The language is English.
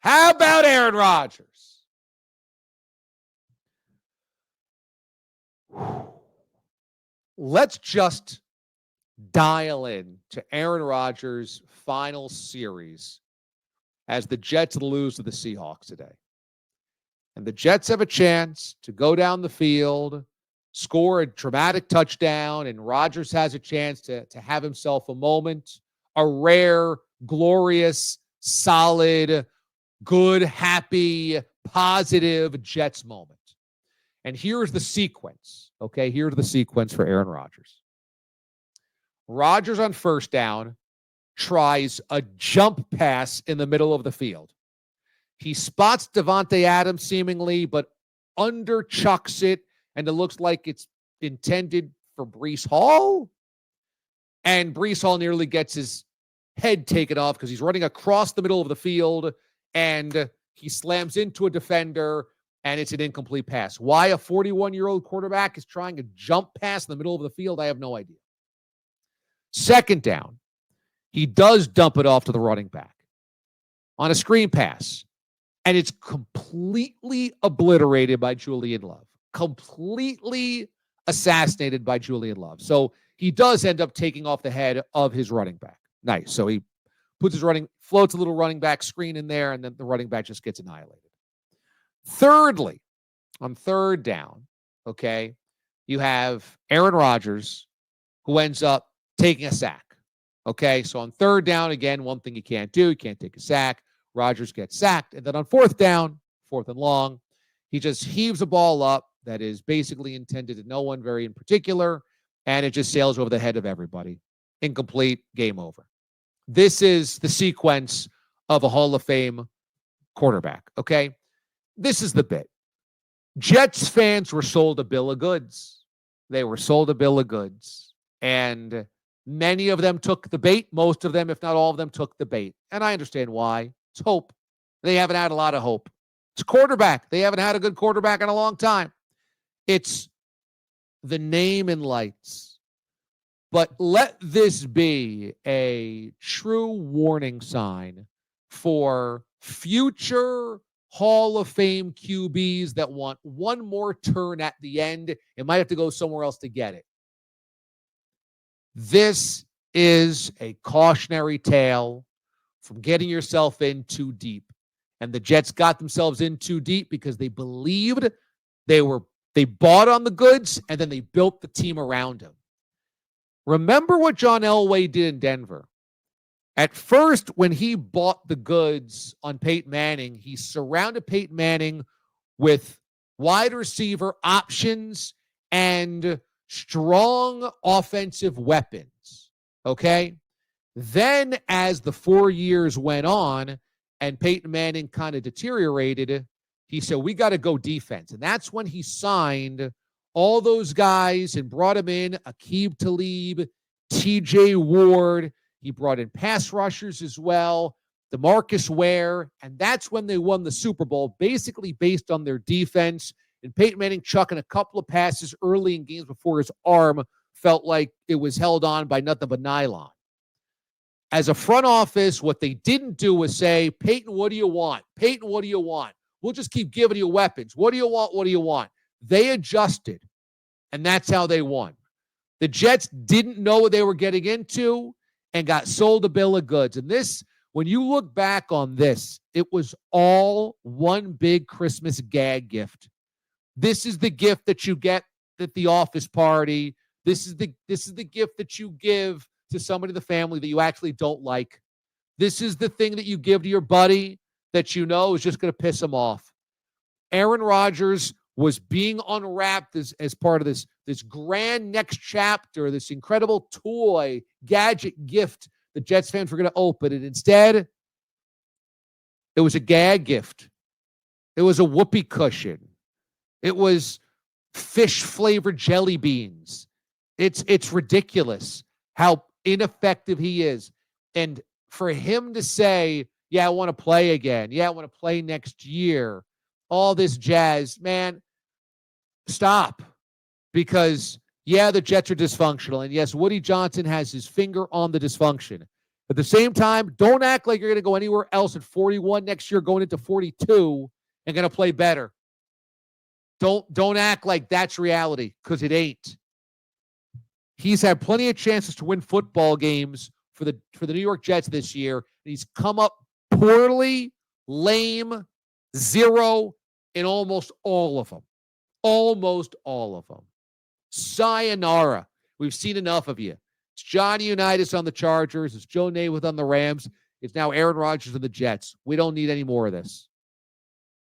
How about Aaron Rodgers? Let's just dial in to Aaron Rodgers' final series as the Jets lose to the Seahawks today. And the Jets have a chance to go down the field, score a dramatic touchdown, and Rodgers has a chance to have himself a moment, a rare, glorious, solid, good, happy, positive Jets moment. And here's the sequence, okay? Here's the sequence for Aaron Rodgers. Rodgers on first down tries a jump pass in the middle of the field. He spots Davante Adams seemingly, but underchucks it, and it looks like it's intended for Breece Hall. And Breece Hall nearly gets his head taken off because he's running across the middle of the field, and he slams into a defender, and it's an incomplete pass. Why a 41-year-old quarterback is trying a jump pass in the middle of the field, I have no idea. Second down, he does dump it off to the running back on a screen pass, and it's completely obliterated by Julian Love. Completely assassinated by Julian Love. So he does end up taking off the head of his running back. Nice. So he floats a little running back screen in there, and then the running back just gets annihilated. Thirdly, on third down, okay, you have Aaron Rodgers, who ends up taking a sack. Okay, so on third down, again, one thing you can't do, you can't take a sack. Rodgers gets sacked. And then on fourth down, fourth and long, he just heaves a ball up that is basically intended to no one very in particular, and it just sails over the head of everybody. Incomplete, game over. This is the sequence of a Hall of Fame quarterback, okay? This is the bit. Jets fans were sold a bill of goods. They were sold a bill of goods. And many of them took the bait. Most of them, if not all of them, took the bait. And I understand why. It's hope. They haven't had a lot of hope. It's quarterback. They haven't had a good quarterback in a long time. It's the name and lights. But let this be a true warning sign for future Hall of Fame QBs that want one more turn at the end. It might have to go somewhere else to get it. This is a cautionary tale from getting yourself in too deep. And the Jets got themselves in too deep because they believed they bought on the goods, and then they built the team around him. Remember what John Elway did in Denver. At first, when he bought the goods on Peyton Manning, he surrounded Peyton Manning with wide receiver options and strong offensive weapons, okay? Then as the 4 years went on and Peyton Manning kind of deteriorated, he said, we got to go defense. And that's when he signed all those guys and brought him in, Aqib Talib, TJ Ward. He brought in pass rushers as well, DeMarcus Ware, and that's when they won the Super Bowl, basically based on their defense. And Peyton Manning chucking a couple of passes early in games before his arm felt like it was held on by nothing but nylon. As a front office, what they didn't do was say, Peyton, what do you want? Peyton, what do you want? We'll just keep giving you weapons. What do you want? What do you want? They adjusted, and that's how they won. The Jets didn't know what they were getting into and got sold a bill of goods. And this, when you look back on this, it was all one big Christmas gag gift. This is the gift that you get at the office party. This is the gift that you give to somebody in the family that you actually don't like. This is the thing that you give to your buddy that you know is just going to piss him off. Aaron Rodgers was being unwrapped as part of this grand next chapter, this incredible toy, gadget gift the Jets fans were going to open. And instead, it was a gag gift. It was a whoopee cushion. It was fish-flavored jelly beans. It's ridiculous how ineffective he is. And for him to say, yeah, I want to play again. Yeah, I want to play next year. All this jazz, man, stop. Because, yeah, the Jets are dysfunctional. And yes, Woody Johnson has his finger on the dysfunction. At the same time, don't act like you're going to go anywhere else at 41 next year, going into 42, and going to play better. Don't act like that's reality, because it ain't. He's had plenty of chances to win football games for the New York Jets this year. He's come up poorly, lame, zero in almost all of them. Almost all of them. Sayonara. We've seen enough of you. It's Johnny Unitas on the Chargers. It's Joe Namath on the Rams. It's now Aaron Rodgers on the Jets. We don't need any more of this.